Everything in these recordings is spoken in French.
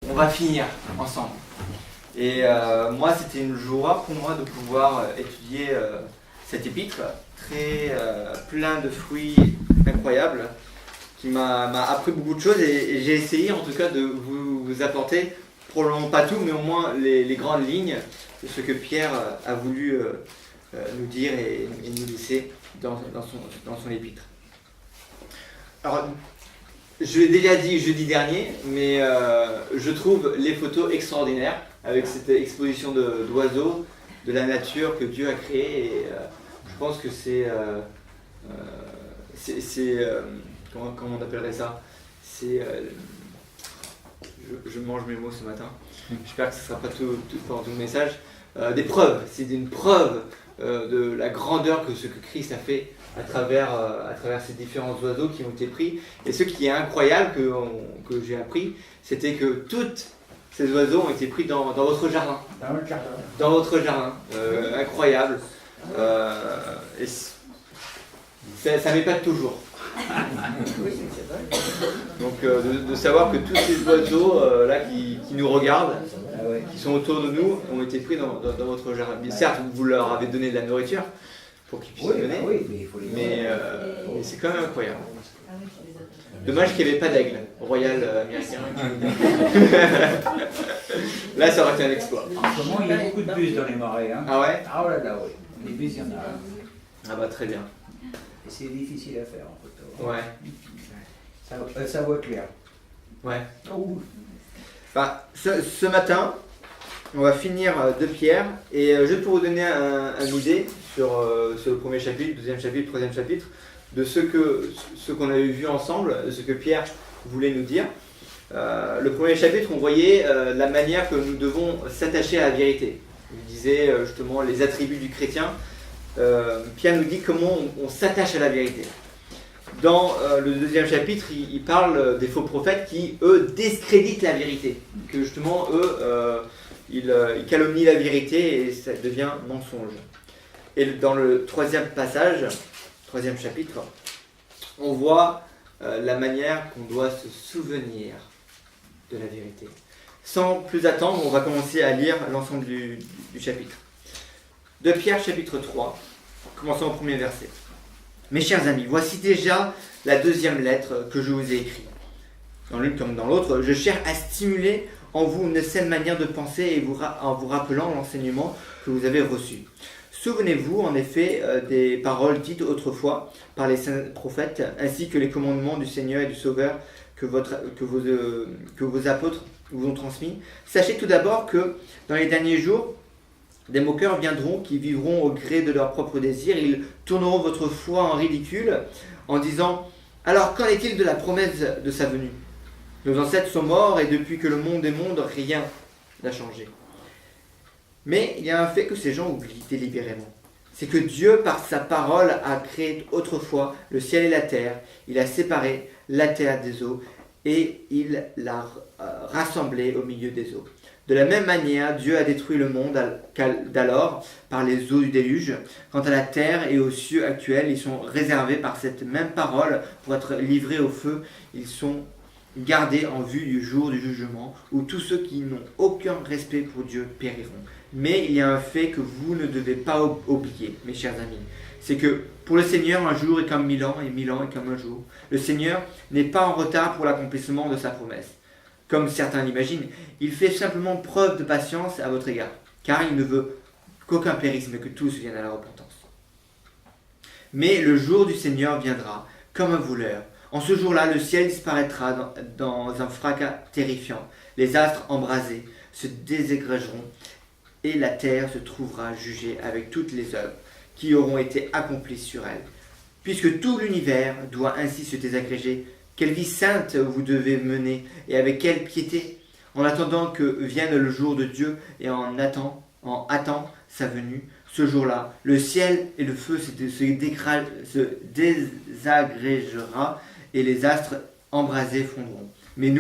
On va finir ensemble. Et moi, c'était une joie pour moi de pouvoir étudier cet épître, très plein de fruits incroyables, qui m'a appris beaucoup de choses et j'ai essayé en tout cas de vous apporter, probablement pas tout, mais au moins les grandes lignes de ce que Pierre a voulu nous dire et nous laisser dans son épître. Alors, je l'ai déjà dit jeudi dernier, mais je trouve les photos extraordinaires avec cette exposition d'oiseaux, de la nature que Dieu a créée. Et je pense que c'est comment on appellerait ça? Je mange mes mots ce matin. J'espère que ce ne sera pas tout le message. Des preuves. C'est une preuve de la grandeur que ce que Christ a fait à travers ces différents oiseaux qui ont été pris. Et ce qui est incroyable que j'ai appris, c'était que tous ces oiseaux ont été pris dans votre jardin. Dans votre jardin. Incroyable. Et ça m'épate toujours. Donc de savoir que tous ces oiseaux là qui nous regardent, qui sont autour de nous, ont été pris dans votre jardin. Certes, vous leur avez donné de la nourriture pour qu'ils puissent donner, mais c'est quand même incroyable. Dommage qu'il n'y avait pas d'aigle royal américain. Là, ça aurait été un exploit. En ce moment, il y a beaucoup de bus dans les marais. Hein. Ah ouais? Ah là, oui. Les bus, il y en a. Ah bah très bien. Et c'est difficile à faire en photo. Ouais. Ça voit clair. Ouais. Bah, ce matin, on va finir de Pierre et juste pour vous donner un idée sur le premier chapitre, deuxième chapitre, troisième chapitre, de ce qu'on avait vu ensemble, de ce que Pierre voulait nous dire. Le premier chapitre, on voyait la manière que nous devons s'attacher à la vérité. Il disait justement les attributs du chrétien. Pierre nous dit comment on s'attache à la vérité. Dans le deuxième chapitre, il parle des faux prophètes qui, eux, discréditent la vérité. Que justement, eux, ils calomnient la vérité et ça devient mensonge. Et dans le troisième chapitre, on voit la manière qu'on doit se souvenir de la vérité. Sans plus attendre, on va commencer à lire l'ensemble du chapitre. De Pierre, chapitre 3, commençons au premier verset. Mes chers amis, voici déjà la deuxième lettre que je vous ai écrite. Dans l'une comme dans l'autre, je cherche à stimuler en vous une saine manière de penser et en vous rappelant l'enseignement que vous avez reçu. Souvenez-vous en effet des paroles dites autrefois par les saints prophètes, ainsi que les commandements du Seigneur et du Sauveur que vos apôtres vous ont transmis. Sachez tout d'abord que dans les derniers jours, des moqueurs viendront qui vivront au gré de leurs propres désirs. Ils tourneront votre foi en ridicule en disant « Alors qu'en est-il de la promesse de sa venue ? Nos ancêtres sont morts et depuis que le monde est monde, rien n'a changé. » Mais il y a un fait que ces gens oublient délibérément. C'est que Dieu, par sa parole, a créé autrefois le ciel et la terre. Il a séparé la terre des eaux et il l'a rassemblée au milieu des eaux. De la même manière, Dieu a détruit le monde d'alors par les eaux du déluge. Quant à la terre et aux cieux actuels, ils sont réservés par cette même parole pour être livrés au feu. Ils sont gardés en vue du jour du jugement, où tous ceux qui n'ont aucun respect pour Dieu périront. Mais il y a un fait que vous ne devez pas oublier, mes chers amis. C'est que pour le Seigneur, un jour est comme 1000 ans, et 1000 ans est comme un jour. Le Seigneur n'est pas en retard pour l'accomplissement de sa promesse. Comme certains l'imaginent, il fait simplement preuve de patience à votre égard, car il ne veut qu'aucun périsse, mais que tous viennent à la repentance. Mais le jour du Seigneur viendra comme un voleur. En ce jour-là, le ciel disparaîtra dans un fracas terrifiant. Les astres embrasés se désagrégeront et la terre se trouvera jugée avec toutes les œuvres qui auront été accomplies sur elle. Puisque tout l'univers doit ainsi se désagréger, quelle vie sainte vous devez mener et avec quelle piété, en attendant que vienne le jour de Dieu et en attend sa venue. Ce jour-là, le ciel et le feu se désagrégera et les astres embrasés fondront. Mais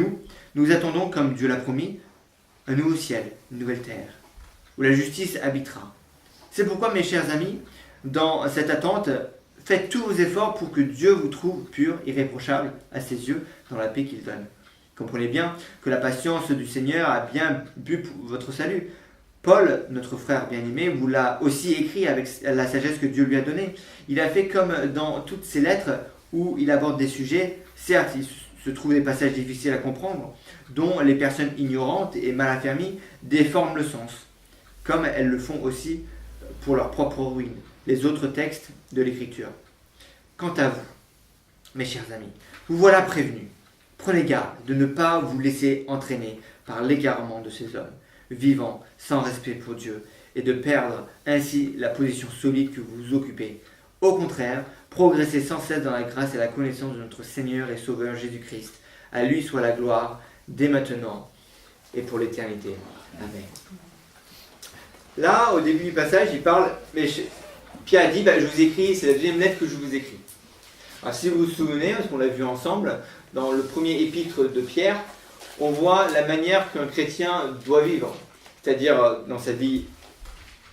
nous attendons, comme Dieu l'a promis, un nouveau ciel, une nouvelle terre, où la justice habitera. C'est pourquoi, mes chers amis, dans cette attente, faites tous vos efforts pour que Dieu vous trouve pur, irréprochable à ses yeux, dans la paix qu'il donne. Comprenez bien que la patience du Seigneur a bien bu pour votre salut. Paul, notre frère bien-aimé, vous l'a aussi écrit avec la sagesse que Dieu lui a donnée. Il a fait comme dans toutes ses lettres où il aborde des sujets, certes, il se trouve des passages difficiles à comprendre, dont les personnes ignorantes et mal affermies déforment le sens, comme elles le font aussi pour leur propre ruine, les autres textes de l'Écriture. Quant à vous, mes chers amis, vous voilà prévenus. Prenez garde de ne pas vous laisser entraîner par l'égarement de ces hommes, vivant sans respect pour Dieu, et de perdre ainsi la position solide que vous occupez. Au contraire, progressez sans cesse dans la grâce et la connaissance de notre Seigneur et Sauveur Jésus-Christ. À lui soit la gloire, dès maintenant et pour l'éternité. Amen. Là, au début du passage, il parle, mais Pierre dit, je vous écris, c'est la deuxième lettre que je vous écris. Alors, si vous vous souvenez, parce qu'on l'a vu ensemble, dans le premier épître de Pierre, on voit la manière qu'un chrétien doit vivre, c'est-à-dire dans sa vie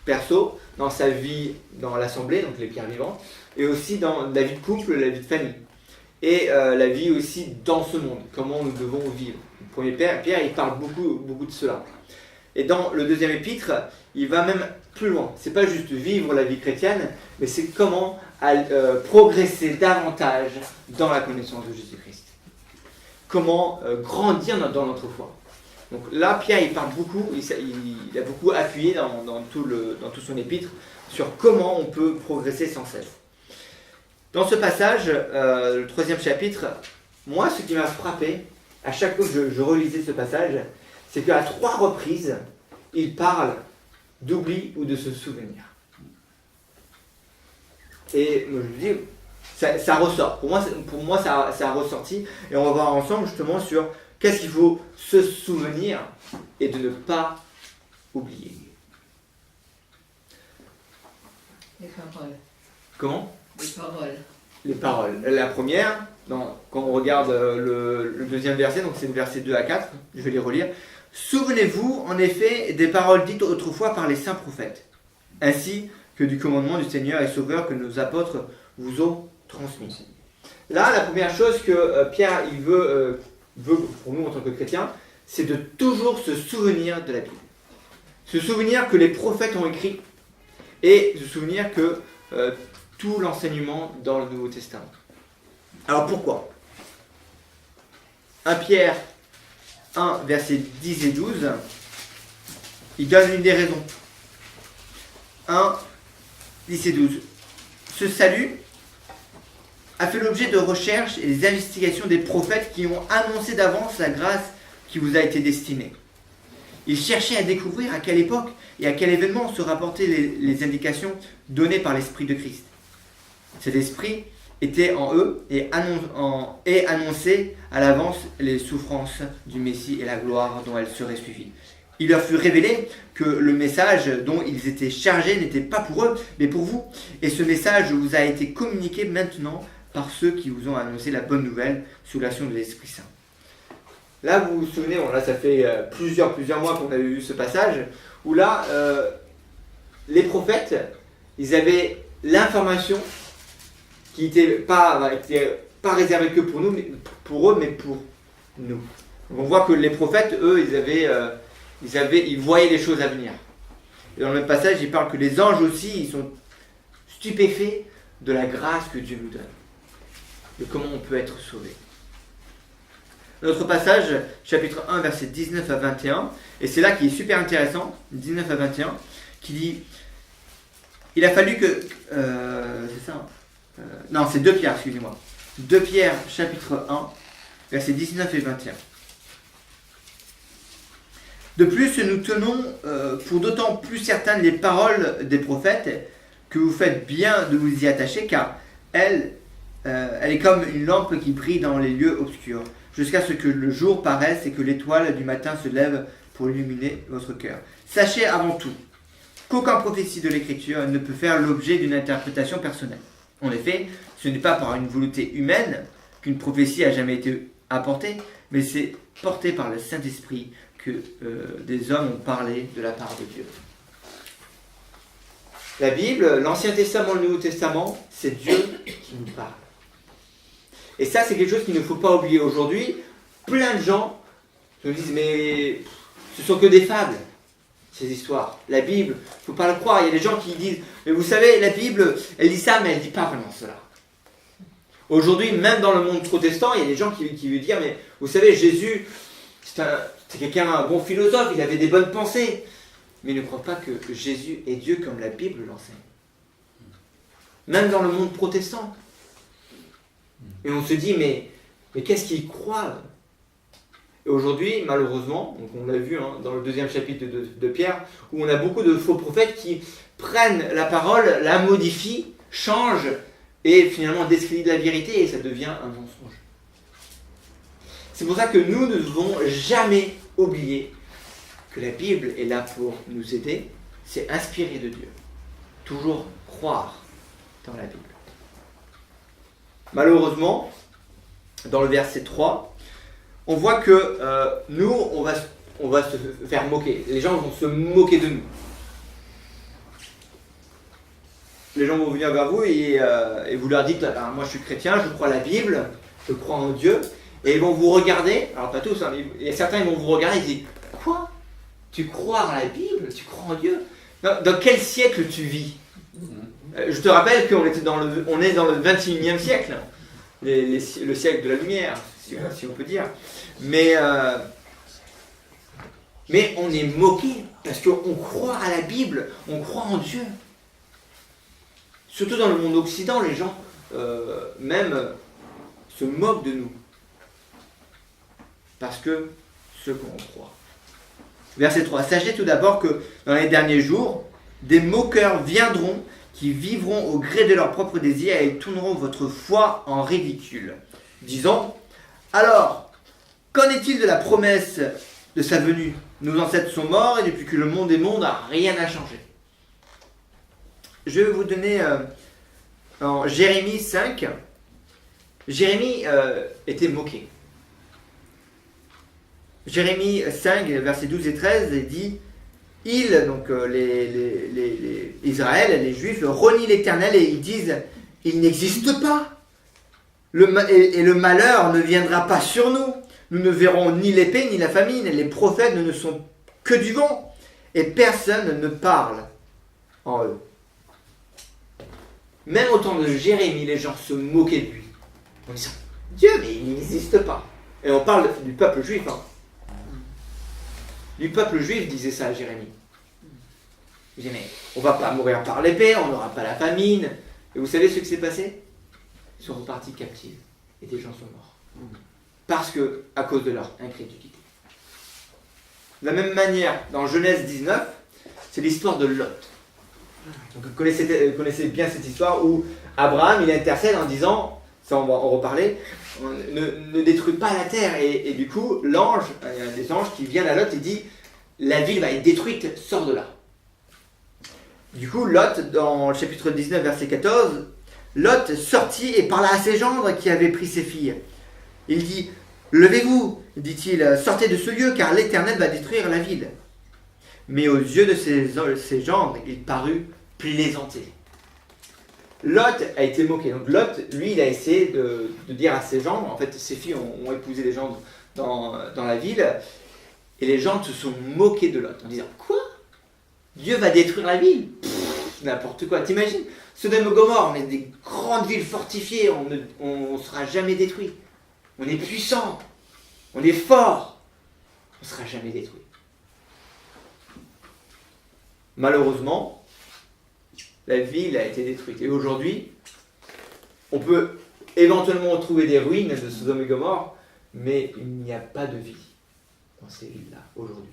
perso, dans sa vie dans l'assemblée, donc les pierres vivantes, et aussi dans la vie de couple, la vie de famille, et la vie aussi dans ce monde, comment nous devons vivre. Le premier Pierre, il parle beaucoup de cela. Et dans le deuxième épître, il va même plus loin. C'est pas juste vivre la vie chrétienne, mais c'est comment progresser davantage dans la connaissance de Jésus-Christ. Comment grandir dans notre foi. Donc là, Pierre, il parle beaucoup, il a beaucoup appuyé dans tout son épître sur comment on peut progresser sans cesse. Dans ce passage, le 3e chapitre, moi, ce qui m'a frappé, à chaque fois que je relisais ce passage, c'est qu'à 3 reprises, il parle d'oubli ou de se souvenir. Et je me dis, ça ressort. Pour moi ça a ressorti. Et on va voir ensemble justement sur qu'est-ce qu'il faut se souvenir et de ne pas oublier. Les paroles. Comment ? Les paroles. Les paroles. La première, quand on regarde le deuxième verset, donc c'est le verset 2 à 4, je vais les relire. Souvenez-vous en effet des paroles dites autrefois par les saints prophètes, ainsi que du commandement du Seigneur et Sauveur que nos apôtres vous ont transmis. Là, la première chose que Pierre il veut pour nous en tant que chrétiens, c'est de toujours se souvenir de la Bible. Se souvenir que les prophètes ont écrit et se souvenir que tout l'enseignement dans le Nouveau Testament. Alors pourquoi ? 1 Pierre 1, versets 10 et 12, il donne une des raisons. 1, 10 et 12. Ce salut a fait l'objet de recherches et des investigations des prophètes qui ont annoncé d'avance la grâce qui vous a été destinée. Ils cherchaient à découvrir à quelle époque et à quel événement se rapportaient les indications données par l'Esprit de Christ. Cet Esprit était en eux et annonçait à l'avance les souffrances du Messie et la gloire dont elles seraient suivies. Il leur fut révélé que le message dont ils étaient chargés n'était pas pour eux, mais pour vous. Et ce message vous a été communiqué maintenant par ceux qui vous ont annoncé la bonne nouvelle sous l'action de l'Esprit Saint. Là, vous vous souvenez, là ça fait plusieurs mois qu'on avait vu ce passage, où là, les prophètes, ils avaient l'information qui n'était pas réservée que pour nous, mais pour eux, mais pour nous. Donc on voit que les prophètes, eux, ils voyaient les choses à venir. Et dans le même passage, il parle que les anges aussi, ils sont stupéfaits de la grâce que Dieu nous donne, de comment on peut être sauvé. Notre passage, chapitre 1, versets 19 à 21, et c'est là qui est super intéressant, 19 à 21, qui dit, il a fallu que, c'est ça, non, c'est 2 Pierre, excusez-moi, 2 Pierre, chapitre 1, versets 19 et 21. De plus, nous tenons pour d'autant plus certaines les paroles des prophètes que vous faites bien de vous y attacher, car elle est comme une lampe qui brille dans les lieux obscurs, jusqu'à ce que le jour paraisse et que l'étoile du matin se lève pour illuminer votre cœur. Sachez avant tout qu'aucune prophétie de l'Écriture ne peut faire l'objet d'une interprétation personnelle. En effet, ce n'est pas par une volonté humaine qu'une prophétie a jamais été apportée, mais c'est porté par le Saint-Esprit que des hommes ont parlé de la part de Dieu. La Bible, l'Ancien Testament, le Nouveau Testament, c'est Dieu qui nous parle. Et ça, c'est quelque chose qu'il ne faut pas oublier aujourd'hui. Plein de gens Ils nous disent, mais ce sont que des fables, ces histoires. La Bible, il ne faut pas le croire. Il y a des gens qui disent, mais vous savez, la Bible, elle dit ça, mais elle ne dit pas vraiment cela. Aujourd'hui, même dans le monde protestant, il y a des gens qui veulent dire, mais vous savez, Jésus, c'est quelqu'un, un bon philosophe, il avait des bonnes pensées. Mais ils ne croient pas que Jésus est Dieu comme la Bible l'enseigne. Même dans le monde protestant. Et on se dit, mais qu'est-ce qu'ils croient? Et aujourd'hui, malheureusement, donc on l'a vu dans le 2e chapitre de Pierre, où on a beaucoup de faux prophètes qui prennent la parole, la modifient, changent, et finalement discréditent la vérité, et ça devient un mensonge. C'est pour ça que nous ne devons jamais oublier que la Bible est là pour nous aider, c'est inspiré de Dieu. Toujours croire dans la Bible. Malheureusement, dans le verset 3, on voit que nous, on va se faire moquer. Les gens vont se moquer de nous. Les gens vont venir vers vous et vous leur dites, moi je suis chrétien, je crois à la Bible, je crois en Dieu. Et ils vont vous regarder, alors pas tous, mais certains ils vont vous regarder et ils disent, quoi? Tu crois en la Bible? Tu crois en Dieu? Dans quel siècle tu vis? Je te rappelle qu'on est dans le 21e siècle, le siècle de la lumière, si on peut dire. Mais on est moqué parce qu'on croit à la Bible, on croit en Dieu. Surtout dans le monde occidental, les gens même se moquent de nous. Parce que ce qu'on croit. Verset 3. Sachez tout d'abord que dans les derniers jours, des moqueurs viendront qui vivront au gré de leurs propres désirs et ils tourneront votre foi en ridicule. Disons, alors, qu'en est-il de la promesse de sa venue? Nos ancêtres sont morts et depuis que le monde est monde, rien n'a changé. Je vais vous donner en Jérémie 5. Jérémie était moqué. Jérémie 5, versets 12 et 13, il dit « les Israël, les Juifs, renient l'Éternel et ils disent « Il n'existe pas. Et le malheur ne viendra pas sur nous. Nous ne verrons ni l'épée ni la famine. Les prophètes ne sont que du vent. Et personne ne parle en eux. » Même au temps de Jérémie, les gens se moquaient de lui. En disant « Dieu, mais il n'existe pas. » Et on parle du peuple juif. Du peuple juif disait ça à Jérémie. Il disait, mais on ne va pas mourir par l'épée, on n'aura pas la famine. Et vous savez ce qui s'est passé? Ils sont repartis captifs. Et des gens sont morts. Parce que, à cause de leur incrédulité. De la même manière, dans Genèse 19, c'est l'histoire de Lot. Donc, vous connaissez bien cette histoire où Abraham, il intercède en disant, ça on va en reparler, ne détruis pas la terre. Et du coup, l'ange, il y a un des anges qui vient à Lot et dit, la ville va être détruite, sors de là. Du coup, Lot, dans le chapitre 19, verset 14, Lot sortit et parla à ses gendres qui avaient pris ses filles. Il dit, levez-vous, dit-il, sortez de ce lieu, car l'Éternel va détruire la ville. Mais aux yeux de ses gendres, il parut plaisanter. Lot a été moqué. Donc Lot, lui, il a essayé de dire à ses gendres, en fait, ses filles ont épousé des gendres dans la ville, et les gens se sont moqués de Lot, en disant, quoi? Dieu va détruire la ville? N'importe quoi. T'imagines? Sodome et Gomorrhe, on est des grandes villes fortifiées, on ne sera jamais détruit. On est puissant, on est fort, on ne sera jamais détruit. Malheureusement, la ville a été détruite. Et aujourd'hui, on peut éventuellement trouver des ruines de Sodome et Gomorrhe, mais il n'y a pas de vie dans ces villes-là aujourd'hui.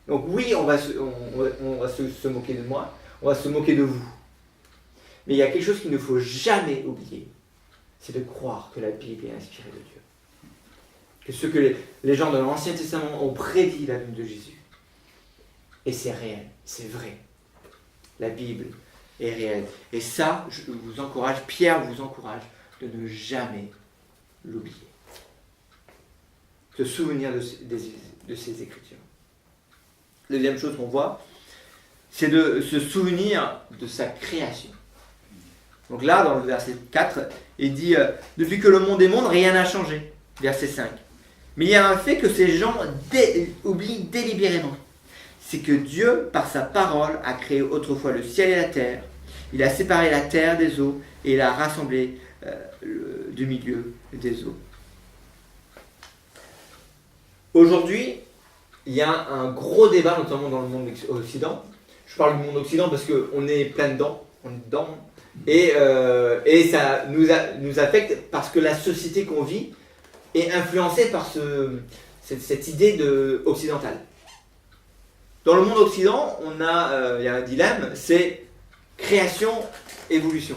Donc oui, on va se moquer de moi, on va se moquer de vous. Mais il y a quelque chose qu'il ne faut jamais oublier, c'est de croire que la Bible est inspirée de Dieu. Que ce que les gens de l'Ancien Testament ont prédit la venue de Jésus. Et c'est réel, c'est vrai. La Bible est réelle. Et ça, je vous encourage, Pierre vous encourage de ne jamais l'oublier. Se souvenir de ces Écritures. La deuxième chose qu'on voit, c'est de se souvenir de sa création. Donc là, dans le verset 4, il dit « Depuis que le monde est monde, rien n'a changé. » Verset 5. « Mais il y a un fait que ces gens oublient délibérément. C'est que Dieu, par sa parole, a créé autrefois le ciel et la terre. Il a séparé la terre des eaux et il a rassemblé du milieu des eaux. Aujourd'hui, il y a un gros débat, notamment dans le monde occident. Je parle du monde occident parce qu'on est plein dedans, on est dedans. Et ça nous affecte parce que la société qu'on vit est influencée par cette idée occidentale. Dans le monde occident, il y a un dilemme, c'est création, évolution.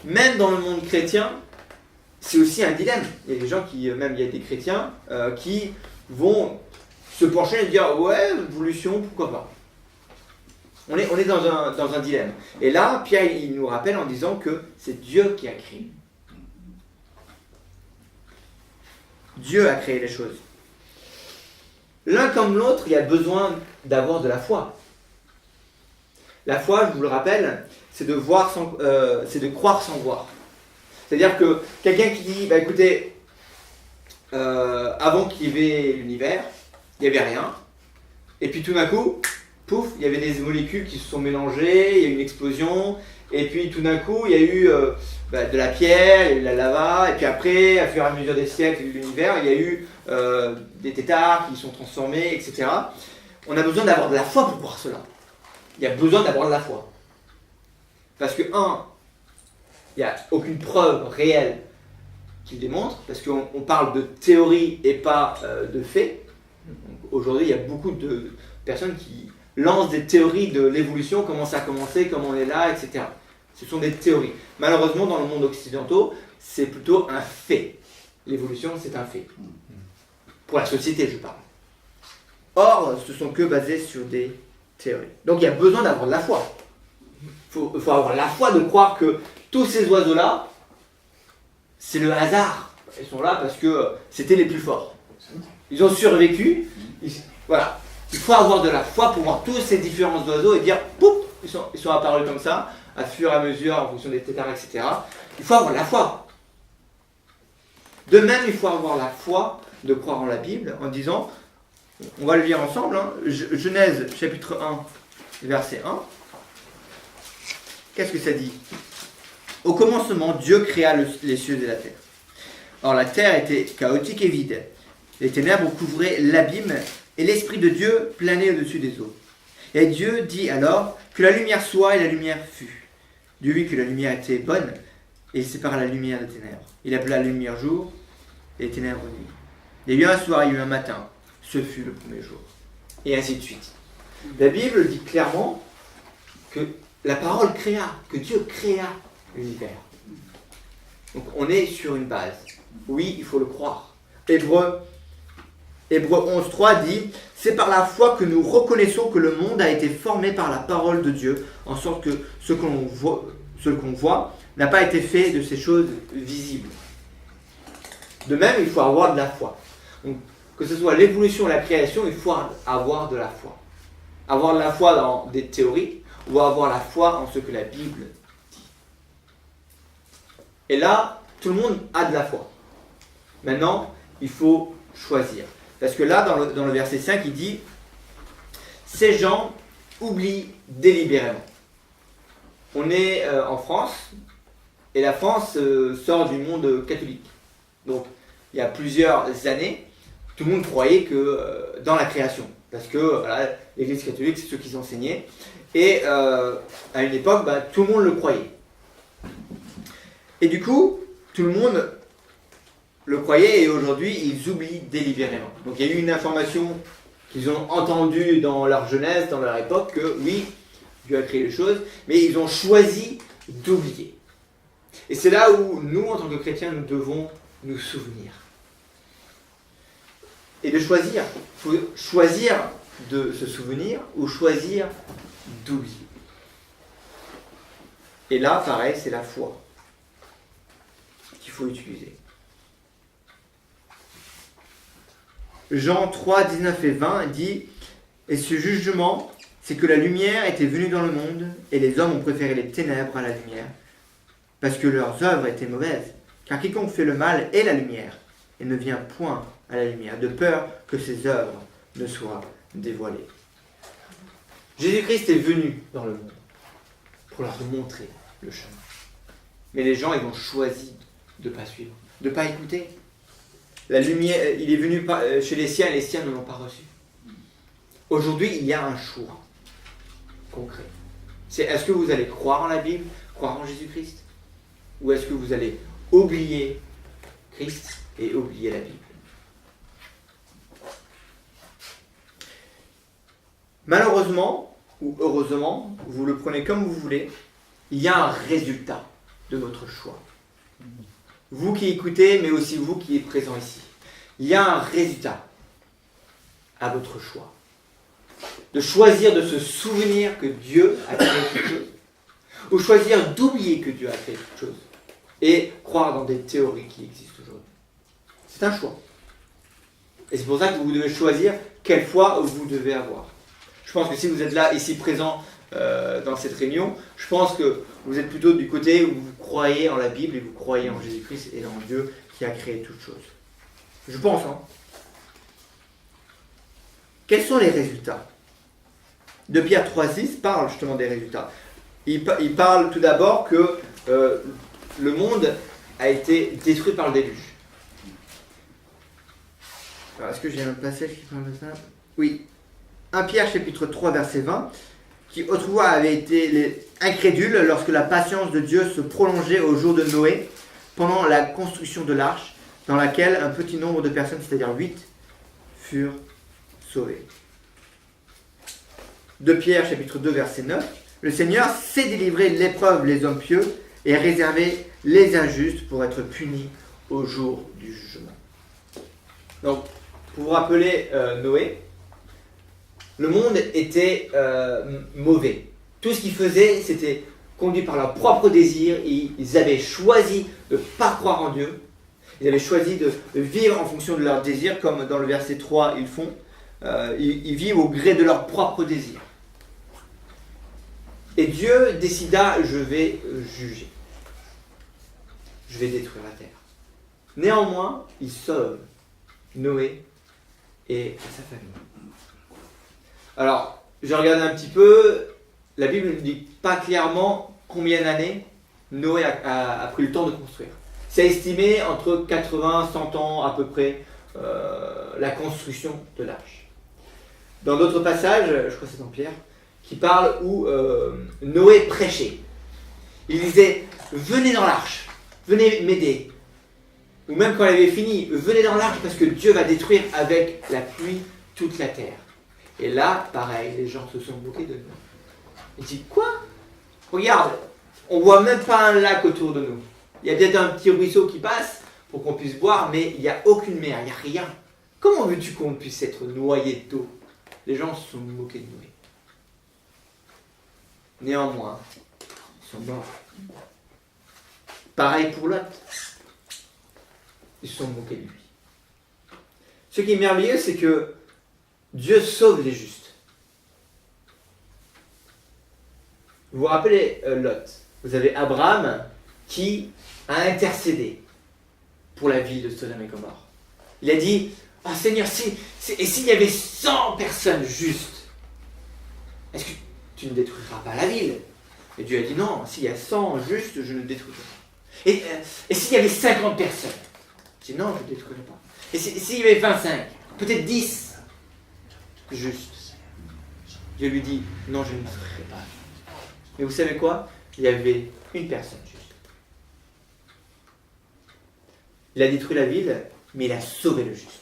Même dans le monde chrétien, c'est aussi un dilemme. Il y a des gens il y a des chrétiens qui vont se pencher et dire ouais, évolution, pourquoi pas. On est dans un dilemme. Et là, Pierre, il nous rappelle en disant que c'est Dieu qui a créé. Dieu a créé les choses. L'un comme l'autre, il y a besoin d'avoir de la foi. La foi, je vous le rappelle, c'est de croire sans voir. C'est-à-dire que quelqu'un qui dit, bah écoutez, avant qu'il y ait l'univers, il n'y avait rien. Et puis tout d'un coup, pouf, il y avait des molécules qui se sont mélangées, il y a eu une explosion. Et puis tout d'un coup, il y a eu de la pierre, il y a eu de la lava. Et puis après, à fur et à mesure des siècles de l'univers, il y a eu des têtards qui sont transformés, etc. On a besoin d'avoir de la foi pour croire cela. Il y a besoin d'avoir de la foi. Parce que, il n'y a aucune preuve réelle qui le démontre, parce qu'on parle de théorie et pas de faits. Aujourd'hui, il y a beaucoup de personnes qui lancent des théories de l'évolution, comment ça a commencé, comment on est là, etc. Ce sont des théories. Malheureusement, dans le monde occidental, c'est plutôt un fait. L'évolution, c'est un fait. Pour la société, je parle. Or, ce ne sont que basés sur des théories. Donc, il y a besoin d'avoir de la foi. Il faut avoir la foi de croire que tous ces oiseaux-là, c'est le hasard. Ils sont là parce que c'était les plus forts. Ils ont survécu. Voilà. Il faut avoir de la foi pour voir tous ces différents oiseaux et dire, pouf, ils sont apparus comme ça, à fur et à mesure, en fonction des têtards, etc. Il faut avoir la foi. De même, il faut avoir la foi de croire en la Bible en disant, on va le lire ensemble, hein, Genèse chapitre 1, verset 1. Qu'est-ce que ça dit ? Au commencement, Dieu créa les cieux et la terre. Or la terre était chaotique et vide. Les ténèbres couvraient l'abîme et l'Esprit de Dieu planait au-dessus des eaux. Et Dieu dit alors que la lumière soit et la lumière fut. Dieu vit que la lumière était bonne et il sépara la lumière des ténèbres. Il appela la lumière jour et les ténèbres nuit. Il y a eu un soir, il y a eu un matin. Ce fut le premier jour. Et ainsi de suite. La Bible dit clairement que la parole créa, que Dieu créa l'univers. Donc on est sur une base. Oui, il faut le croire. Hébreux 11.3 dit « C'est par la foi que nous reconnaissons que le monde a été formé par la parole de Dieu, en sorte que ce qu'on voit n'a pas été fait de ces choses visibles. » De même, il faut avoir de la foi. Donc, que ce soit l'évolution ou la création, il faut avoir de la foi. Avoir de la foi dans des théories, ou avoir la foi en ce que la Bible dit. Et là, tout le monde a de la foi. Maintenant, il faut choisir. Parce que là, dans le verset 5, il dit « Ces gens oublient délibérément. » On est en France, et la France sort du monde catholique. Donc, il y a plusieurs années, tout le monde croyait que dans la création. Parce que voilà, l'Église catholique, c'est ceux qui enseignaient. Et à une époque, tout le monde le croyait. Et du coup, tout le monde le croyaient et aujourd'hui, ils oublient délibérément. Donc il y a eu une information qu'ils ont entendue dans leur jeunesse, dans leur époque, que oui, Dieu a créé les choses, mais ils ont choisi d'oublier. Et c'est là où nous, en tant que chrétiens, nous devons nous souvenir. Et de choisir. Il faut choisir de se souvenir ou choisir d'oublier. Et là, pareil, c'est la foi qu'il faut utiliser. Jean 3, 19 et 20 dit « Et ce jugement, c'est que la lumière était venue dans le monde, et les hommes ont préféré les ténèbres à la lumière, parce que leurs œuvres étaient mauvaises. Car quiconque fait le mal est la lumière. et ne vient point à la lumière, de peur que ses œuvres ne soient dévoilées. Jésus-Christ est venu dans le monde pour leur montrer le chemin. Mais les gens, ils ont choisi de ne pas suivre, de ne pas écouter. La lumière, il est venu chez les siens et les siens ne l'ont pas reçu. Aujourd'hui, il y a un choix concret. C'est est-ce que vous allez croire en la Bible, croire en Jésus-Christ, ou est-ce que vous allez oublier Christ et oublier la Bible? Malheureusement, ou heureusement, vous le prenez comme vous voulez, il y a un résultat de votre choix. Vous qui écoutez, mais aussi vous qui êtes présent ici. Il y a un résultat à votre choix. De choisir de se souvenir que Dieu a créé quelque chose, ou choisir d'oublier que Dieu a créé quelque chose, et croire dans des théories qui existent aujourd'hui. C'est un choix. Et c'est pour ça que vous devez choisir quelle foi vous devez avoir. Je pense que si vous êtes là, ici présent, dans cette réunion, je pense que vous êtes plutôt du côté où vous croyez en la Bible et vous croyez en Jésus-Christ et en Dieu qui a créé toutes choses. Je pense, hein. Quels sont les résultats? De Pierre 3,6 parle justement des résultats. Il parle tout d'abord que le monde a été détruit par le déluge. Alors, est-ce que j'ai un passage qui parle de ça? Oui. 1 Pierre chapitre 3 verset 20, qui autrefois avait été incrédule lorsque la patience de Dieu se prolongeait au jour de Noé, pendant la construction de l'arche, dans laquelle un petit nombre de personnes, c'est-à-dire 8, furent sauvées. 2 Pierre chapitre 2 verset 9, le Seigneur sait délivrer l'épreuve les hommes pieux et réserver les injustes pour être punis au jour du jugement. Donc, pour vous rappeler Noé, le monde était mauvais. Tout ce qu'ils faisaient, c'était conduit par leur propre désir. Ils avaient choisi de ne pas croire en Dieu. Ils avaient choisi de vivre en fonction de leur désir, comme dans le verset 3, ils font. Ils vivent au gré de leur propre désir. Et Dieu décida, je vais juger. Je vais détruire la terre. Néanmoins, il sauve Noé et sa famille. Alors, je regarde un petit peu, la Bible ne dit pas clairement combien d'années Noé a pris le temps de construire. C'est estimé entre 80 et 100 ans à peu près la construction de l'arche. Dans d'autres passages, je crois que c'est dans Pierre, qui parle où Noé prêchait. Il disait « Venez dans l'arche, venez m'aider ». Ou même quand il avait fini, « Venez dans l'arche parce que Dieu va détruire avec la pluie toute la terre ». Et là, pareil, les gens se sont moqués de nous. Ils disent, quoi? Regarde, on voit même pas un lac autour de nous. Il y a peut-être un petit ruisseau qui passe pour qu'on puisse boire, mais il n'y a aucune mer, il n'y a rien. Comment veux-tu qu'on puisse être noyé d'eau? Les gens se sont moqués de Noé. Néanmoins, ils sont morts. Pareil pour Lot. Ils se sont moqués de lui. Ce qui est merveilleux, c'est que Dieu sauve les justes. Vous vous rappelez Lot? Vous avez Abraham qui a intercédé pour la ville de Sodome et Gomorrhe. Il a dit, « Ah Seigneur, et s'il y avait 100 personnes justes, est-ce que tu ne détruiras pas la ville ?» Et Dieu a dit, « Non, s'il y a 100 justes, je ne détruirai pas. » Et s'il y avait 50 personnes? Il dit, « Non, je ne détruirai pas. » Et s'il y avait 25, peut-être 10 juste. Dieu lui dit, non, je ne le ferai pas. Mais vous savez quoi? Il y avait une personne juste. Il a détruit la ville, mais il a sauvé le juste.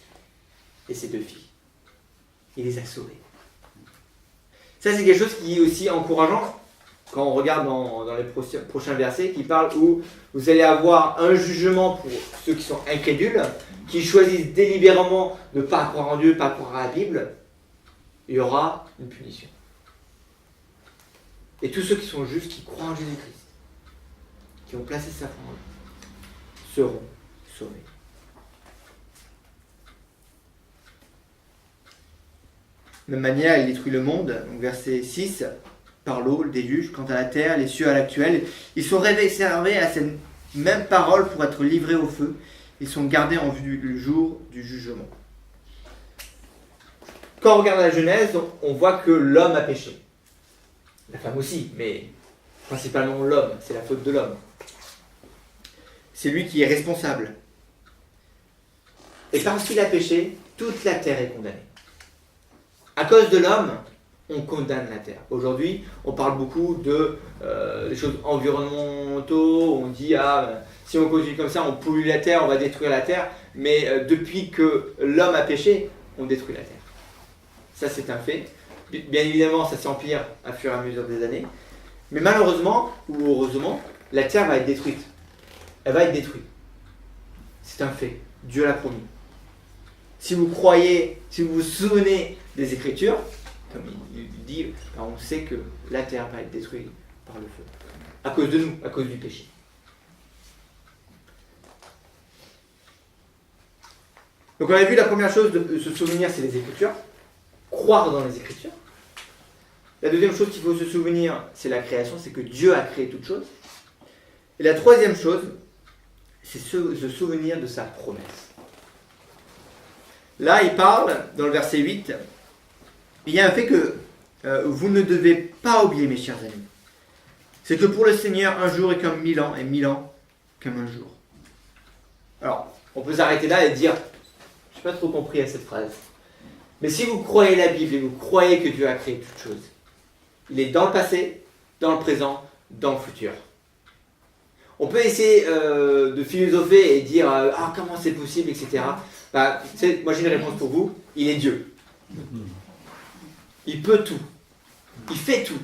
Et ses 2 filles. Il les a sauvées. Ça, c'est quelque chose qui est aussi encourageant quand on regarde dans les prochains versets qui parlent où vous allez avoir un jugement pour ceux qui sont incrédules, qui choisissent délibérément de ne pas croire en Dieu, pas croire à la Bible. Il y aura une punition. Et tous ceux qui sont justes, qui croient en Jésus-Christ, qui ont placé sa foi en lui, seront sauvés. De même manière, il détruit le monde. Donc, verset 6, par l'eau, le déluge. Quant à la terre, les cieux à l'actuel, ils sont réservés à cette même parole pour être livrés au feu. Ils sont gardés en vue du jour du jugement. Quand on regarde la Genèse, on voit que l'homme a péché. La femme aussi, mais principalement l'homme, c'est la faute de l'homme. C'est lui qui est responsable. Et parce qu'il a péché, toute la terre est condamnée. À cause de l'homme, on condamne la terre. Aujourd'hui, on parle beaucoup des choses environnementaux, on dit si on continue comme ça, on pollue la terre, on va détruire la terre, mais depuis que l'homme a péché, on détruit la terre. Ça, c'est un fait. Bien évidemment, ça s'empire à fur et à mesure des années, mais malheureusement, ou heureusement, la terre va être détruite. Elle va être détruite. C'est un fait. Dieu l'a promis. Si vous croyez, si vous vous souvenez des Écritures, comme il dit, on sait que la terre va être détruite par le feu. À cause de nous, à cause du péché. Donc on a vu la première chose de se souvenir, c'est les Écritures. Croire dans les Écritures. La deuxième chose qu'il faut se souvenir, c'est la création, c'est que Dieu a créé toutes choses. Et la troisième chose, c'est se souvenir de sa promesse. Là, il parle, dans le verset 8, il y a un fait que vous ne devez pas oublier, mes chers amis. C'est que pour le Seigneur, un jour est comme 1000 ans, et 1000 ans comme un jour. Alors, on peut s'arrêter là et dire, je n'ai pas trop compris à cette phrase. Mais si vous croyez la Bible et vous croyez que Dieu a créé toutes choses, il est dans le passé, dans le présent, dans le futur. On peut essayer de philosopher et dire comment c'est possible, etc. Moi j'ai une réponse pour vous, il est Dieu. Il peut tout. Il fait tout.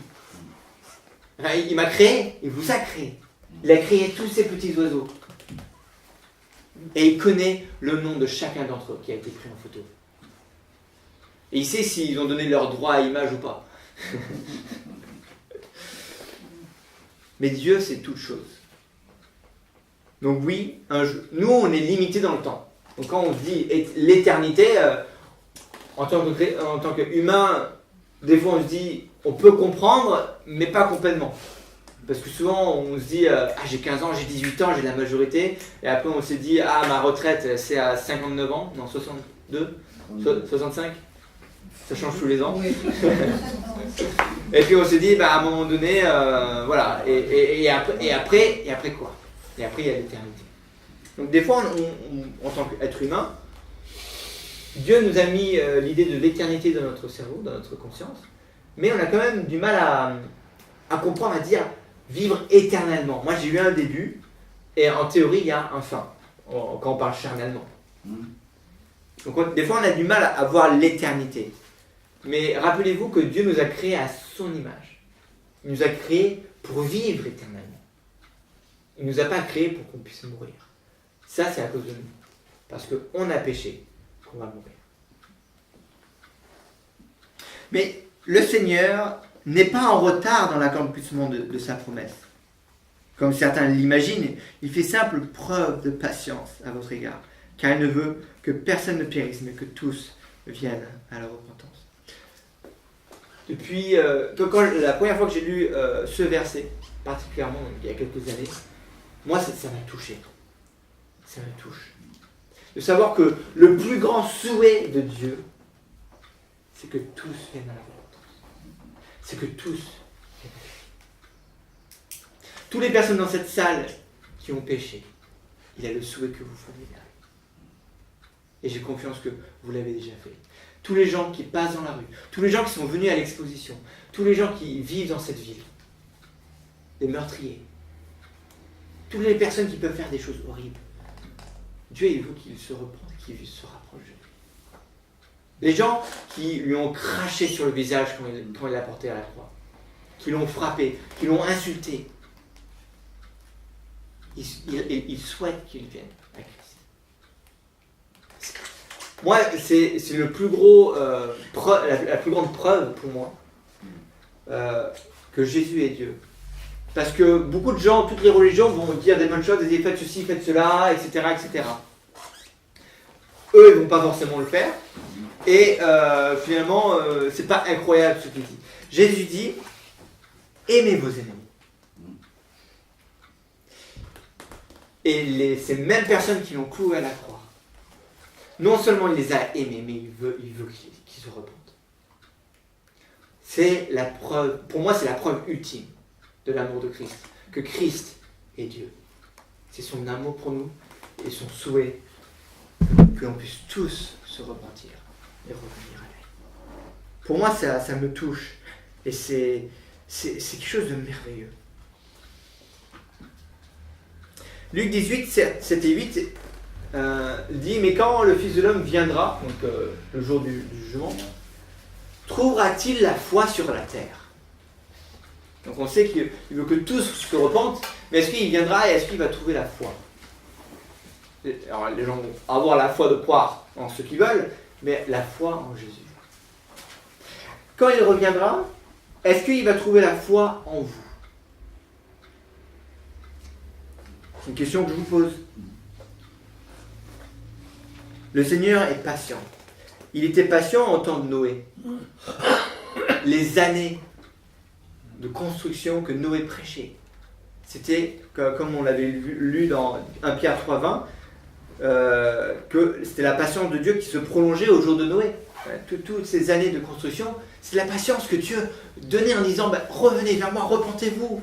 Il m'a créé, il vous a créé. Il a créé tous ces petits oiseaux. Et il connaît le nom de chacun d'entre eux qui a été pris en photo. Et il sait s'ils ont donné leur droit à image ou pas. Mais Dieu, c'est toute chose. Donc oui, nous, on est limité dans le temps. Donc quand on se dit l'éternité, en tant qu'humain, des fois on se dit, on peut comprendre, mais pas complètement. Parce que souvent on se dit, j'ai 15 ans, j'ai 18 ans, j'ai la majorité. Et après on se dit, ma retraite c'est à 59 ans, non 62, 65. Ça change tous les ans. Oui. Et puis on se dit, à un moment donné, voilà. Et après quoi? Et après il y a l'éternité. Donc des fois, en tant qu'être humain, Dieu nous a mis l'idée de l'éternité dans notre cerveau, dans notre conscience, mais on a quand même du mal à comprendre, à dire vivre éternellement. Moi j'ai eu un début, et en théorie il y a un fin, quand on parle charnellement. Donc des fois on a du mal à voir l'éternité. Mais rappelez-vous que Dieu nous a créés à son image. Il nous a créés pour vivre éternellement. Il ne nous a pas créés pour qu'on puisse mourir. Ça, c'est à cause de nous. Parce qu'on a péché, qu'on va mourir. Mais le Seigneur n'est pas en retard dans l'accomplissement de sa promesse. Comme certains l'imaginent, il fait simple preuve de patience à votre égard, car il ne veut que personne ne périsse, mais que tous viennent à la repentance. Depuis, la première fois que j'ai lu ce verset, particulièrement il y a quelques années, moi ça m'a touché. Ça me touche. De savoir que le plus grand souhait de Dieu, c'est que tous viennent à la repentance. C'est que tous viennent à la repentance. Toutes les personnes dans cette salle qui ont péché, il a le souhait que vous fassiez bien. Et j'ai confiance que vous l'avez déjà fait. Tous les gens qui passent dans la rue, tous les gens qui sont venus à l'exposition, tous les gens qui vivent dans cette ville, les meurtriers, toutes les personnes qui peuvent faire des choses horribles, Dieu, il veut qu'il se reprenne, qu'il se rapproche de lui. Les gens qui lui ont craché sur le visage quand il l'a porté à la croix, qui l'ont frappé, qui l'ont insulté, il souhaite qu'il vienne à Christ. Moi, c'est le plus gros, la plus grande preuve pour moi que Jésus est Dieu. Parce que beaucoup de gens, toutes les religions vont dire des bonnes choses, dire faites ceci, faites cela, etc., etc. Eux, ils ne vont pas forcément le faire. Et finalement, c'est pas incroyable ce qu'il dit. Jésus dit, aimez vos ennemis. Et ces mêmes personnes qui l'ont cloué à la croix, non seulement il les a aimés, mais il veut qu'ils se repentent. C'est la preuve, pour moi c'est la preuve ultime de l'amour de Christ, que Christ est Dieu. C'est son amour pour nous et son souhait que l'on puisse tous se repentir et revenir à lui. Pour moi ça me touche et c'est quelque chose de merveilleux. Luc 18, 7 et 8 dit « Mais quand le Fils de l'homme viendra, donc le jour du jugement, trouvera-t-il la foi sur la terre ?» Donc on sait qu'il veut que tous se repentent, mais est-ce qu'il viendra et est-ce qu'il va trouver la foi? Alors les gens vont avoir la foi de croire en ce qu'ils veulent, mais la foi en Jésus. Quand il reviendra, est-ce qu'il va trouver la foi en vous? C'est une question que je vous pose. Le Seigneur est patient. Il était patient en temps de Noé. Les années de construction que Noé prêchait, c'était, comme on l'avait lu dans 1 Pierre 3,20, que c'était la patience de Dieu qui se prolongeait au jour de Noé. Toutes ces années de construction, c'est la patience que Dieu donnait en disant revenez vers moi, repentez-vous,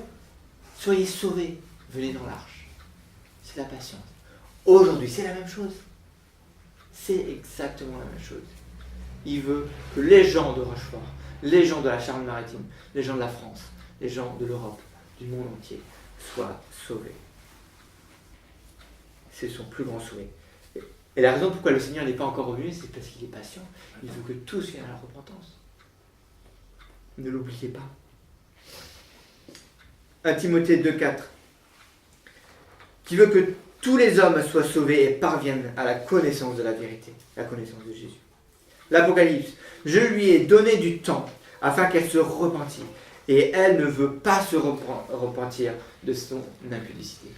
soyez sauvés, venez dans l'arche. C'est la patience. Aujourd'hui, c'est la même chose. C'est exactement la même chose. Il veut que les gens de Rochefort, les gens de la Charente-Maritime, les gens de la France, les gens de l'Europe, du monde entier, soient sauvés. C'est son plus grand souhait. Et la raison pourquoi le Seigneur n'est pas encore revenu, c'est parce qu'il est patient. Il veut que tous viennent à la repentance. Ne l'oubliez pas. 1 Timothée 2,4 qui veut que tous les hommes soient sauvés et parviennent à la connaissance de la vérité, la connaissance de Jésus. L'Apocalypse, je lui ai donné du temps afin qu'elle se repentisse, et elle ne veut pas se repentir de son impudicité.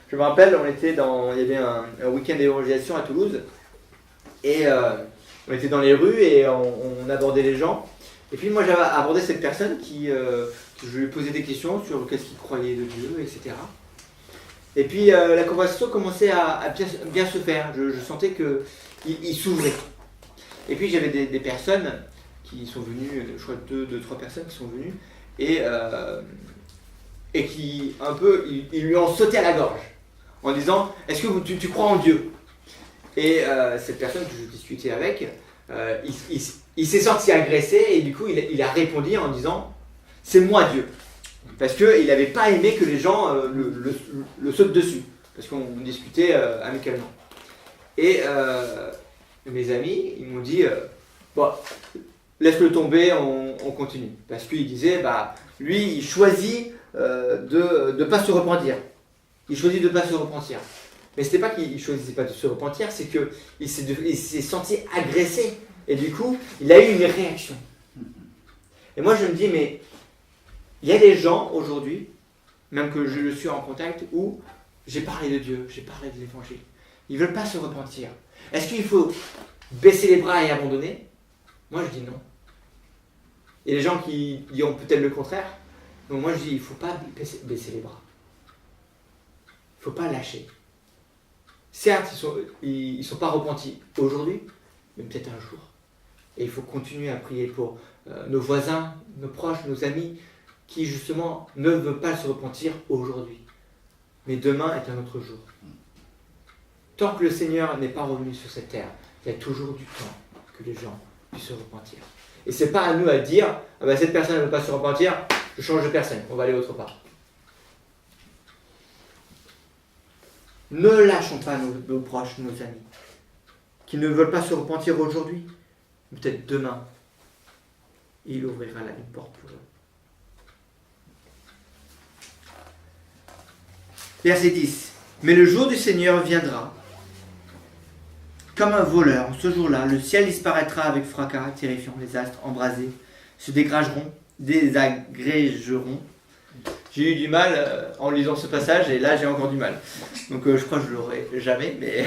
Je me rappelle, il y avait un week-end d'évangélisation à Toulouse, et on était dans les rues et on abordait les gens. Et puis moi j'avais abordé cette personne je lui posais des questions sur qu'est-ce qu'il croyait de Dieu, etc. Et puis la conversation commençait à bien se faire. Je sentais qu'il s'ouvrait. Et puis j'avais des personnes qui sont venues, je crois 2-3 personnes qui sont venues, et qui un peu, ils lui ont sauté à la gorge en disant « Est-ce que tu crois en Dieu ?» Et cette personne que je discutais avec, il s'est senti agressé et du coup il a répondu en disant « C'est moi Dieu ». Parce qu'il n'avait pas aimé que les gens le sautent dessus. Parce qu'on discutait amicalement. Et mes amis, ils m'ont dit bon, laisse-le tomber, on continue. Parce qu'il disait, lui, il choisit de ne pas se repentir. Il choisit de ne pas se repentir. Mais ce n'était pas qu'il ne choisissait pas de se repentir, c'est qu'il s'est senti agressé. Et du coup, il a eu une réaction. Et moi, je me dis, mais il y a des gens aujourd'hui, même que je suis en contact, où j'ai parlé de Dieu, j'ai parlé de l'évangile. Ils ne veulent pas se repentir. Est-ce qu'il faut baisser les bras et abandonner? Moi, je dis non. Il y a des gens qui diront peut-être le contraire. Donc moi, je dis, il ne faut pas baisser les bras. Il ne faut pas lâcher. Certes, ils ne sont pas repentis aujourd'hui, mais peut-être un jour. Et il faut continuer à prier pour nos voisins, nos proches, nos amis, qui justement ne veulent pas se repentir aujourd'hui. Mais demain est un autre jour. Tant que le Seigneur n'est pas revenu sur cette terre, il y a toujours du temps que les gens puissent se repentir. Et ce n'est pas à nous à dire, cette personne ne veut pas se repentir, je change de personne, on va aller autre part. Ne lâchons pas nos proches, nos amis, qui ne veulent pas se repentir aujourd'hui. Peut-être demain, il ouvrira une porte pour eux. Verset 10. Mais le jour du Seigneur viendra comme un voleur. Ce jour-là, le ciel disparaîtra avec fracas terrifiant. Les astres embrasés se désagrégeront. J'ai eu du mal en lisant ce passage et là j'ai encore du mal. Donc je crois que je ne l'aurai jamais. Mais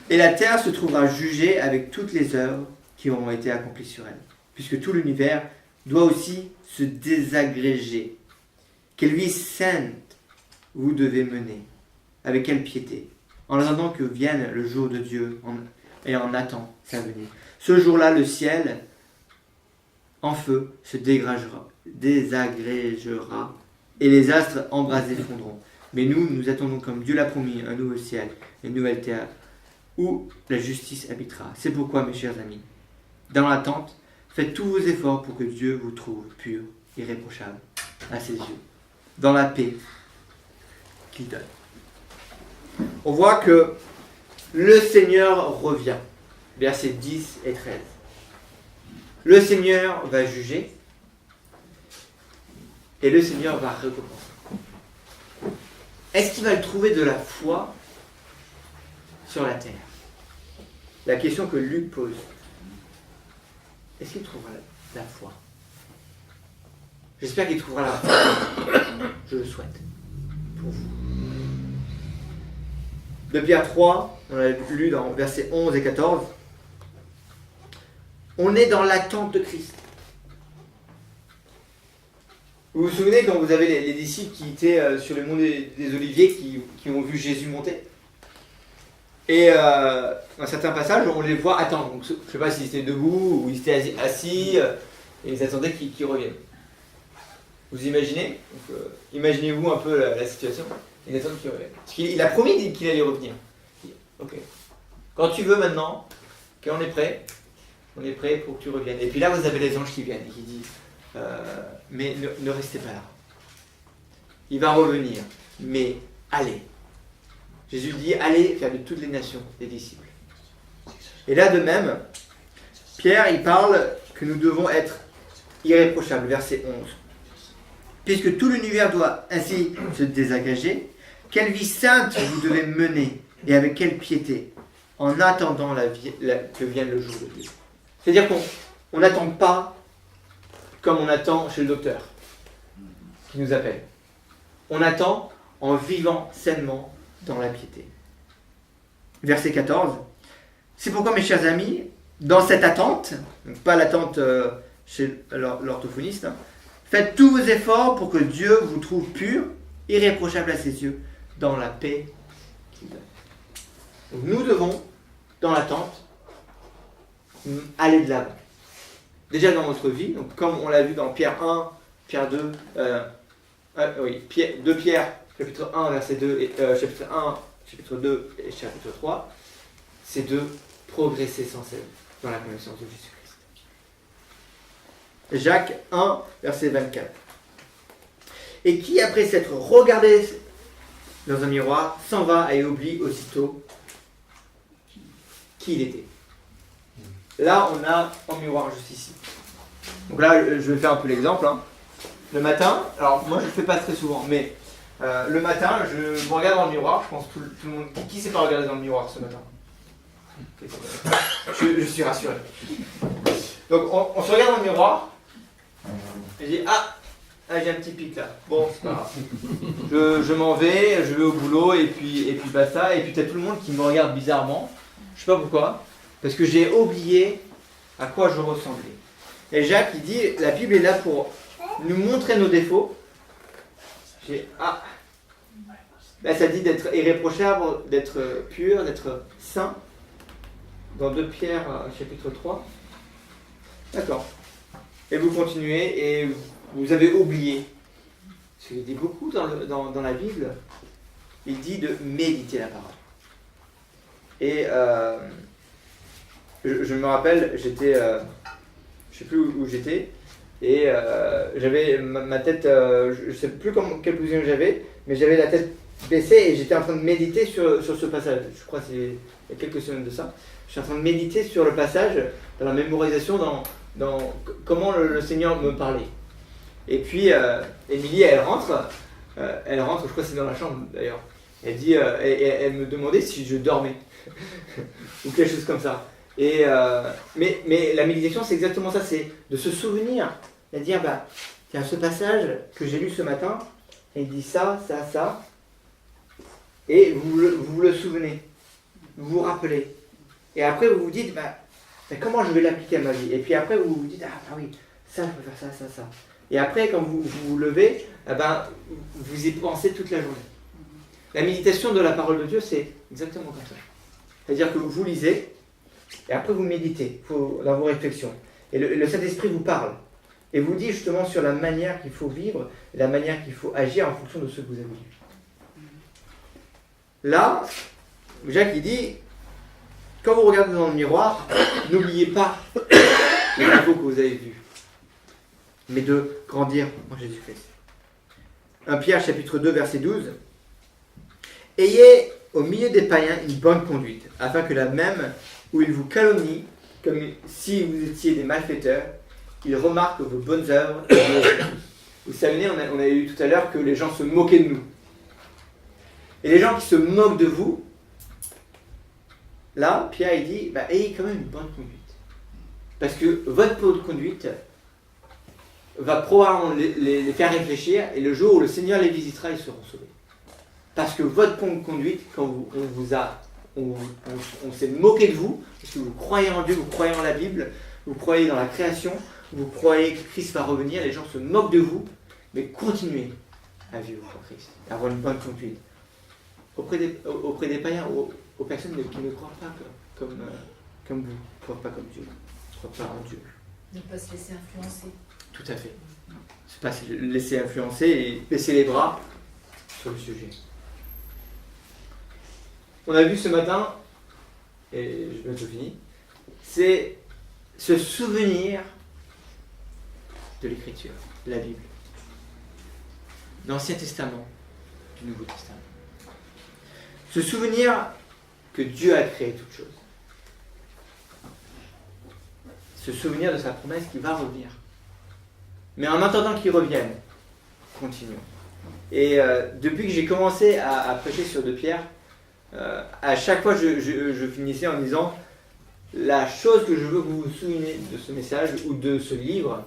et la terre se trouvera jugée avec toutes les œuvres qui auront été accomplies sur elle. Puisque tout l'univers doit aussi se désagréger. Quelle vie sainte vous devez mener. avec quelle piété, en attendant que vienne le jour de Dieu et en attend sa venue. Ce jour-là, le ciel en feu se désagrégera et les astres embrasés fondront. Mais nous attendons comme Dieu l'a promis un nouveau ciel et une nouvelle terre où la justice habitera. C'est pourquoi, mes chers amis, dans l'attente, faites tous vos efforts pour que Dieu vous trouve pur, irréprochable à ses yeux, dans la paix qu'il donne. On voit que le Seigneur revient, versets 10 et 13. Le Seigneur va juger et le Seigneur va récompenser. Est-ce qu'il va le trouver de la foi sur la terre? La question que Luc pose. Est-ce qu'il trouvera la foi? J'espère qu'il trouvera la foi. Je le souhaite. Pour vous. De Pierre 3, on l'a lu dans versets 11 et 14. On est dans l'attente de Christ. Vous vous souvenez quand vous avez les disciples qui étaient sur le mont des Oliviers, qui ont vu Jésus monter? Et dans certains passages, on les voit attendre. Donc, je ne sais pas s'ils étaient debout ou ils étaient assis, et ils attendaient qu'il revienne. Vous imaginez? Donc, imaginez-vous un peu la situation. Ils attendent qu'il revienne. Parce qu'il a promis qu'il allait revenir. Ok. Quand tu veux maintenant, qu'on est prêt, on est prêt pour que tu reviennes. Et puis là, vous avez les anges qui viennent et qui disent mais ne restez pas là. Il va revenir, mais allez. Jésus dit allez faire de toutes les nations des disciples. Et là, de même, Pierre, il parle que nous devons être irréprochables, verset 11. Puisque tout l'univers doit ainsi se désagréger, quelle vie sainte vous devez mener et avec quelle piété, en attendant que vienne le jour de Dieu. C'est-à-dire qu'on n'attend pas comme on attend chez le docteur qui nous appelle. On attend en vivant sainement dans la piété. Verset 14. C'est pourquoi, mes chers amis, dans cette attente, donc pas l'attente chez l'orthophoniste, faites tous vos efforts pour que Dieu vous trouve pur, irréprochable à ses yeux, dans la paix qu'il donne. Donc nous devons, dans l'attente, aller de l'avant. Déjà dans notre vie, donc comme on l'a vu dans Pierre 1, Pierre 2, 2 Pierre, chapitre 1, verset 2, et, chapitre 1, chapitre 2 et chapitre 3, c'est de progresser sans cesse dans la connaissance de Jésus-Christ. Jacques 1, verset 24. Et qui, après s'être regardé dans un miroir, s'en va et oublie aussitôt qui il était. Là, on a un miroir juste ici. Donc là, je vais faire un peu l'exemple. Hein. Le matin, alors moi je ne le fais pas très souvent, mais le matin, je me regarde dans le miroir. Je pense tout le monde. Qui s'est pas regardé dans le miroir ce matin? Je suis rassuré. Donc on se regarde dans le miroir et je dis j'ai un petit pic là. Bon, c'est pas grave. Je m'en vais, je vais au boulot et puis basta. Et puis t'as tout le monde qui me regarde bizarrement. Je sais pas pourquoi. Parce que j'ai oublié à quoi je ressemblais. Et Jacques, il dit, la Bible est là pour nous montrer nos défauts. Là, ça dit d'être irréprochable, d'être pur, d'être saint. Dans 2 Pierre, chapitre 3. D'accord. Et vous continuez et vous avez oublié. Parce qu'il dit beaucoup dans la Bible, il dit de méditer la parole. Et je me rappelle, j'étais, je ne sais plus où j'étais, et j'avais ma tête, je ne sais plus quelle position j'avais, mais j'avais la tête baissée et j'étais en train de méditer sur ce passage. Je crois que c'est il y a quelques semaines de ça. Je suis en train de méditer sur le passage, dans la mémorisation, dans comment le Seigneur me parlait. Et puis, Émilie, elle rentre, je crois que c'est dans la chambre d'ailleurs. Elle dit, elle me demandait si je dormais, ou quelque chose comme ça. Mais la méditation, c'est exactement ça, c'est de se souvenir, et de dire, tiens, ce passage que j'ai lu ce matin, il dit ça, et vous le souvenez, vous vous rappelez. Et après, vous vous dites, comment je vais l'appliquer à ma vie? Et puis après, vous vous dites, oui, ça, je peux faire ça. Et après, quand vous vous levez, vous y pensez toute la journée. La méditation de la parole de Dieu, c'est exactement comme ça. C'est-à-dire que vous lisez, et après vous méditez dans vos réflexions. Et le Saint-Esprit vous parle. Et vous dit justement sur la manière qu'il faut vivre, et la manière qu'il faut agir en fonction de ce que vous avez lu. Là, Jacques il dit, quand vous regardez dans le miroir, n'oubliez pas les travaux que vous avez vus, mais de grandir en Jésus-Christ. 1 Pierre chapitre 2 verset 12. Ayez au milieu des païens une bonne conduite, afin que la même où ils vous calomnient, comme si vous étiez des malfaiteurs, ils remarquent vos bonnes œuvres. Vous savez, on a vu tout à l'heure que les gens se moquaient de nous. Et les gens qui se moquent de vous, là, Pierre il dit, ayez quand même une bonne conduite. Parce que votre bonne conduite va probablement les faire réfléchir, et le jour où le Seigneur les visitera, ils seront sauvés. Parce que votre bonne conduite, quand on s'est moqué de vous, parce que vous croyez en Dieu, vous croyez en la Bible, vous croyez dans la création, vous croyez que Christ va revenir, les gens se moquent de vous, mais continuez à vivre pour Christ, à avoir une bonne conduite. Auprès des païens, aux personnes qui ne croient pas comme vous, ne croient pas comme Dieu, ne croient pas en Dieu. Ne pas se laisser influencer. Tout à fait. C'est pas se laisser influencer et baisser les bras sur le sujet. On a vu ce matin, et je vais bientôt fini, c'est se souvenir de l'Écriture, de la Bible, de l'Ancien Testament, du Nouveau Testament. Se souvenir que Dieu a créé toutes choses. Se souvenir de sa promesse qui va revenir. Mais en attendant qu'il revienne, continuons. Et depuis que j'ai commencé à prêcher sur 2 Pierre, à chaque fois je finissais en disant la chose que je veux que vous vous souveniez de ce message ou de ce livre,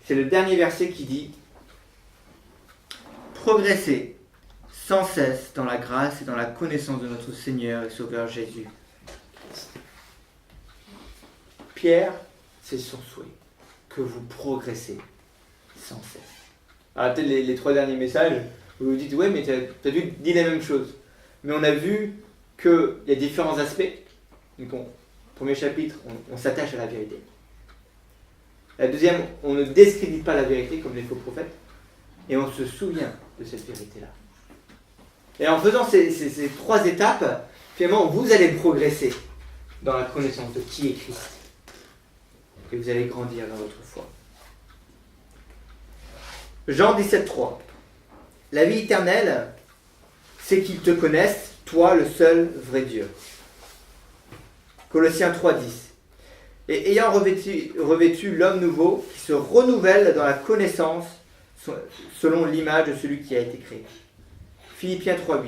c'est le dernier verset qui dit « Progressez sans cesse dans la grâce et dans la connaissance de notre Seigneur et Sauveur Jésus. » Pierre, c'est son souhait, que vous progressez sans cesse. Alors peut-être les 3 derniers messages, vous vous dites « Ouais, mais tu as dit la même chose. » Mais on a vu qu'il y a différents aspects. Donc, premier chapitre, on s'attache à la vérité. La deuxième, on ne discrédite pas la vérité comme les faux prophètes. Et on se souvient de cette vérité-là. Et en faisant ces 3 étapes, finalement, vous allez progresser dans la connaissance de qui est Christ. Et vous allez grandir dans votre foi. Jean 17,3. La vie éternelle, c'est qu'ils te connaissent, toi le seul vrai Dieu. Colossiens 3,10. Et ayant revêtu l'homme nouveau, qui se renouvelle dans la connaissance selon l'image de celui qui a été créé. Philippiens 3,8.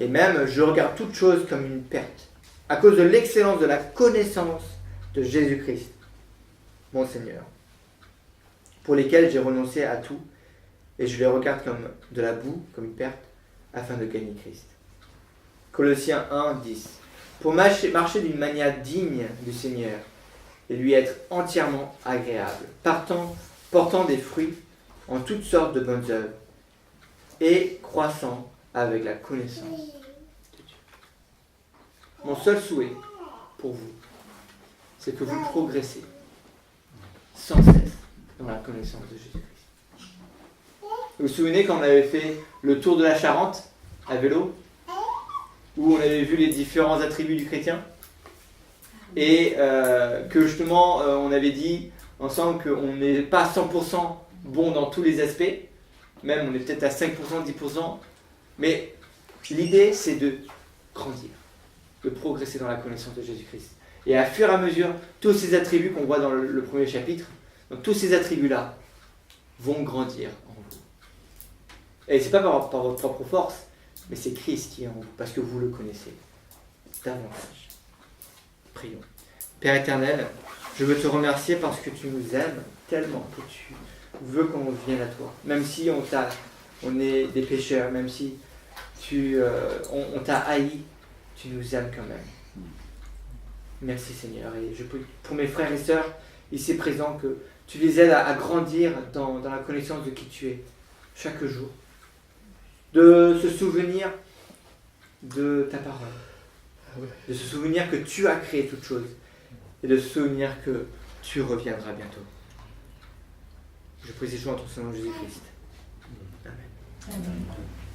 Et même, je regarde toute chose comme une perte, à cause de l'excellence de la connaissance de Jésus-Christ, mon Seigneur, pour lesquels j'ai renoncé à tout, et je les regarde comme de la boue, comme une perte, afin de gagner Christ. Colossiens 1,10. Pour marcher d'une manière digne du Seigneur, et lui être entièrement agréable, portant des fruits en toutes sortes de bonnes œuvres, et croissant avec la connaissance de Dieu. Mon seul souhait pour vous, c'est que vous progressez sans cesse dans la connaissance de Jésus-Christ. Vous vous souvenez quand on avait fait le tour de la Charente à vélo, où on avait vu les différents attributs du chrétien, et que justement on avait dit ensemble qu'on n'est pas 100% bon dans tous les aspects, même on est peut-être à 5%, 10%, mais l'idée c'est de grandir, de progresser dans la connaissance de Jésus-Christ. Et à fur et à mesure, tous ces attributs qu'on voit dans le premier chapitre, donc tous ces attributs-là vont grandir en vous. Et c'est pas par votre propre force, mais c'est Christ qui est en vous, parce que vous le connaissez davantage. Prions. Père éternel, je veux te remercier parce que tu nous aimes tellement que tu veux qu'on vienne à toi. Même si on est des pécheurs, même si on t'a haï, tu nous aimes quand même. Merci Seigneur. Et je prie pour mes frères et sœurs ici présents que tu les aides à grandir dans la connaissance de qui tu es chaque jour. de se souvenir de ta parole, de se souvenir que tu as créé toute chose et de se souvenir que tu reviendras bientôt. Je prie ces choses en ton nom Jésus-Christ. Amen. Amen.